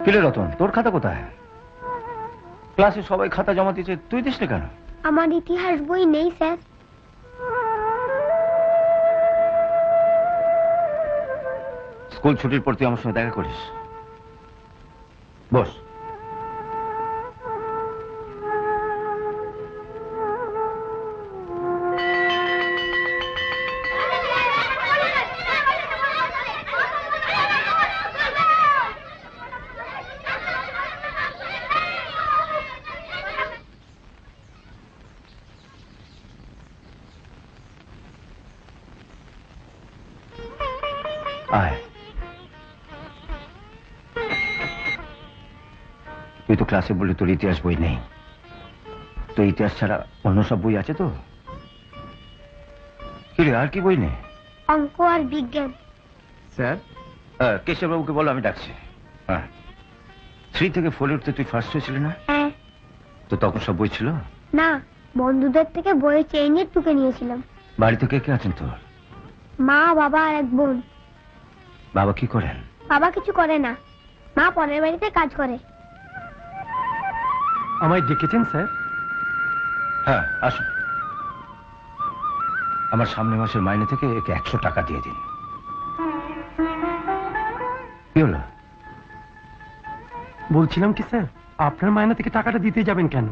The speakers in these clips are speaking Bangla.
কিরে রতন, তোর খাতা কোথায়? ক্লাসে সবাই খাতা জমা দিয়েছে, তুই দিস না কেন? আমার ইতিহাস বই নেই স্যার। স্কুল ছুটির পর তুই আমার সঙ্গে দেখা করিস। বস। তুই তো ক্লাসে বললি তোর ইতিহাস বই নেই, তো ইতিহাস ছাড়া অন্য সব বই আছে তো? কিরে, আর কি বই নেই? অঙ্ক আর বিজ্ঞান। স্যার, কেশববাবুকে বলো আমি ডাকছি। হ্যাঁ, 3 থেকে 4 উঠতে তুই ফার্স্ট হয়েছিলি না? হ্যাঁ। তো তখন সব বই ছিল না, বন্ধুদের থেকে বইয়ের চেয়ে নিয়ে টুকে নিয়েছিলাম। বাড়িতে কে কে আছেন তোর? মা, বাবা আর এক বোন। বাবা কি করেন? বাবা কিছু করে না, মা পরের বাড়িতে কাজ করে। আমায় ডেকেছেন স্যার? হ্যাঁ, আসুন। আমার সামনের মাসের মাইনে থেকে একে 100 টাকা দিয়ে দিন। কি হলো? বলছিলাম কি স্যার, আপনার মাইনা থেকে টাকাটা দিতে যাবেন কেন?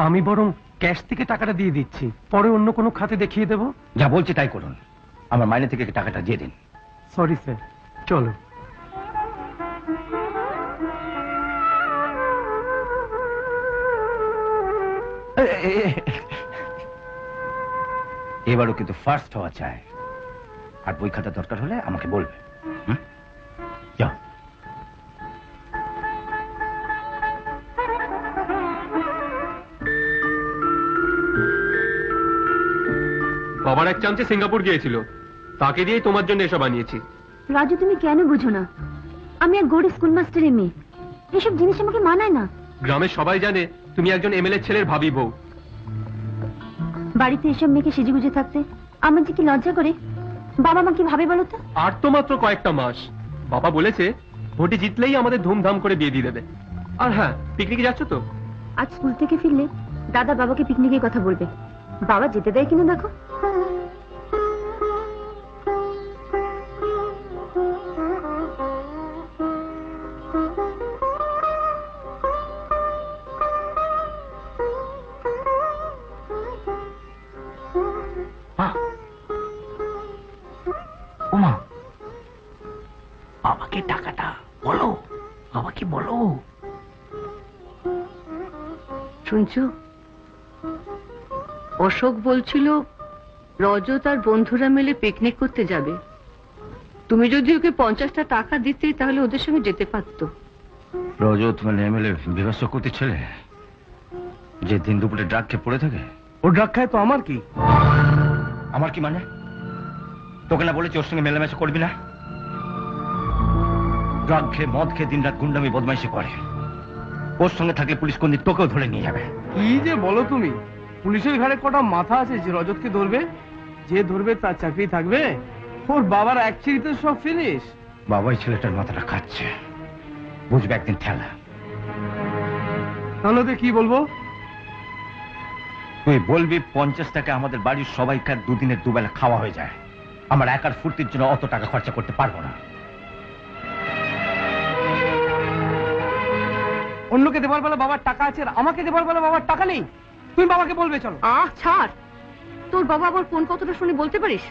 আমি বরং ক্যাশ থেকে টাকাটা দিয়ে দিচ্ছি, পরে অন্য কোনো খাতে দেখিয়ে দেব। যা বলছি তাই করুন, আমার মাইনে থেকে টাকাটা দিয়ে দিন। সরি স্যার, চলো। এবারও কিন্তু ফার্স্ট হওয়া চাই, আর বই খাতা দরকার হলে আমাকে বলবে। যাও। বাবার এক চামচে সিঙ্গাপুর গিয়েছিল, তাকে দিয়েই তোমার জন্য এসব বানিয়েছি। রাজু, তুমি কেন বুঝো না? আমি এক গরিব স্কুল মাস্টারের মেয়ে, এসব জিনিস আমাকে মানায় না। গ্রামের সবাই জানে তুমি একজন এমএলএ ছেলের ভাবি বউ। বাড়িতে এসব মেয়েকে সেজেগুজে থাকতে আমার যে কি লজ্জা করে। বাবা মা কি ভাবে বলো তো? আর তো মাত্র কয়েকটা মাস। বাবা বলেছে ভোটে জিতলেই আমাদের ধুমধাম করে বিয়ে দিয়ে দেবে। আর হ্যাঁ, পিকনিকে যাচ্ছ তো? আজ স্কুল থেকে ফিরলে দাদা বাবাকে পিকনিকের কথা বলবে। বাবা যেতে দেয় কিনা দেখো। বাবাকে টাকাটা বলো, বাবাকে বলো। শুনছো, অশোক বলছিল রজত আর বন্ধুরা মিলে পিকনিক করতে যাবে। তুমি যদি ওকে 50টা টাকা দিতে তাহলে ওদের সঙ্গে যেতে পারতো। রজত মানে এমএলএ বিভাস চক্রবর্তী ছেলে, যে দিন দুপুরে ড্রাগ খেয়ে পড়ে থাকে? ও ড্রাগ খায় তো আমার কি? আমার কি মানে? তোকে না বলেছি ওর সঙ্গে মেলামেশা করবি না? ড্রাগ খেয়ে মদ খেয়ে দিন রাত গুন্ডামি বদমাইশি করে। ওর সঙ্গে থাকলে পুলিশ কোনদিন তোকেও ধরে নিয়ে যাবে। কি যে বলো তুমি? পুলিশের ঘাড়ে কটা মাথা আছে যে রজতকে ধরবে? যে ধরবে তার চাকরি থাকবে? ওর বাবার এক চিরিতে সব ফিনিশ। বাবাই ছেলেটার মাথাটা খাচ্ছে, বুঝবে একদিন ঠেলা। তাহলে কি বলবো? তুই বলবি 50 টাকা আমাদের বাড়ির সবাইকার দুদিনের দুবেলা খাওয়া হয়ে যায়। আমার একার ফুর্তির জন্য অত টাকা খরচা করতে পারবো না। অন্যকে দেবার বেলা বাবার টাকা আছে, আর আমাকে দেবার বেলা বাবার টাকা নেই। তুমি বাবাকে বলবে চলো। ছাড়, তোর বাবা আবার কোন কথাটা শুনে বলতে পারিস?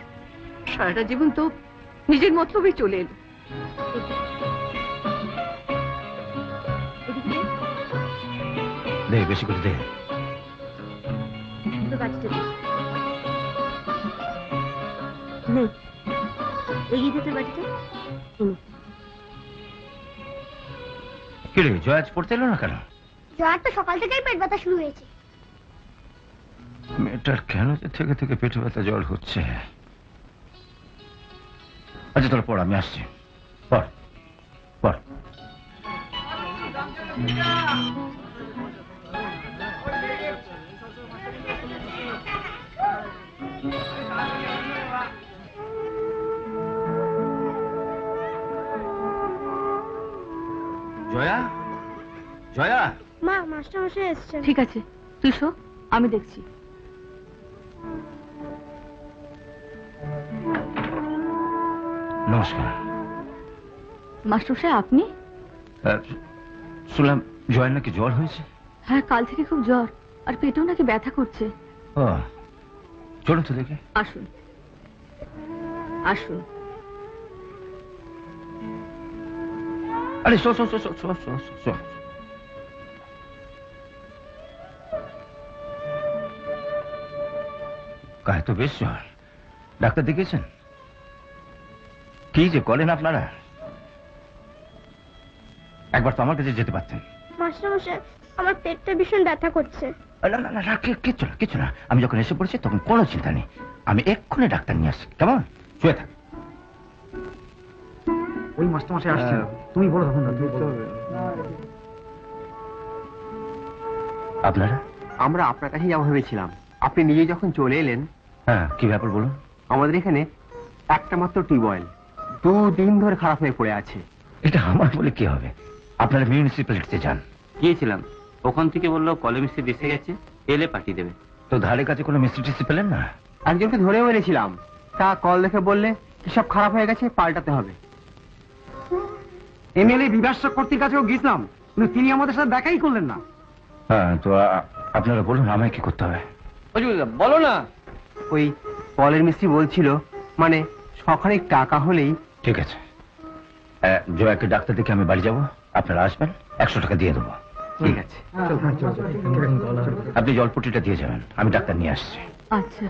সারাটা জীবন তো নিজের মতলবেই চলে এলো। দে, বেশি করে দে। কিরে, জয়াজ পড়তে এলো না কেন? জয়ার তো সকাল থেকেই পেট ব্যথা শুরু হয়েছে। মেয়েটার কেন যে থেকে থেকে পেটে ব্যথা জ্বর হচ্ছে? আচ্ছা তোরা পড়, আমি আসছি। পড় পড়। জয়া, জয়া, মা মাস্টারমশাই এসছেন। ঠিক আছে, তুই শো, আমি দেখছি। নমস্কার। মাস্টারমশাই আপনি? শুনলাম জয়ের নাকি জ্বর হয়েছে। হ্যাঁ, কাল থেকে খুব জ্বর, আর পেটেও নাকি ব্যথা করছে। ও, চলুন তো দেখে। আসুন আসুন। আরে show show show show show show show. গায়ে তো বেশ জ্বর। ডাক্তার দেখিয়েছেন? কি যে করেন আপনারা, একবার তো আমার কাছে যেতে পারতেন। মাস্টারমশাই আমার পেটটা ভীষণ ব্যথা করছে। না না না না, কিচ্ছু না কিচ্ছু না, আমি যখন এসে পড়েছি তখন কোনো চিন্তা নেই, আমি এক্ষুনি ডাক্তার নিয়ে আসছি। কেমন? শুয়ে থাক। ওই মাস্টারমশাই আসছেন, তুমি বলো তখন। আপনারা? আমরা আপনার কাছেই যাবো ভেবেছিলাম, আপনি নিজে যখন চলে এলেন। হ্যাঁ, কি ব্যাপার বলুন। আমাদের এখানে একটা মাত্র টিউবওয়েল 2 দিন ধরে খারাপ হয়ে পড়ে আছে। এটা আমার বলে কি হবে, আপনারা মিউনিসিপ্যালিটিতে যান। গিয়েছিলাম, ওখান থেকে বললো কলে মিস্ত্রি এসে গেছে, এলে পাঠিয়ে দেবে। তো ধারে কাছে কোনো মিস্ত্রি টিস্ত্রি পেলেন না? একজনকে ধরেও এনেছিলাম, তা কল দেখে বললে সব খারাপ হয়ে গেছে, পাল্টাতে হবে। এমএলএ বিভাস চক্রবর্তীর কাছেও গিয়েছিলাম, কিন্তু তিনি আমাদের সাথে দেখাই করলেন না। হ্যাঁ, তো আপনারা বলুন আমায় কি করতে হবে। বলো না। ওই কলের মিস্ত্রি বলছিল, মানে সখানেক টাকা হলেই। ঠিক আছে, জয়াকে ডাক্তার দেখে আমি বাড়ি যাব, আপনারা আসবেন, 100 টাকা দিয়ে দেবো। ঠিক আছে। আপনি জলপট্টিটা দিয়ে যাবেন, আমি ডাক্তার নিয়ে আসছি। আচ্ছা।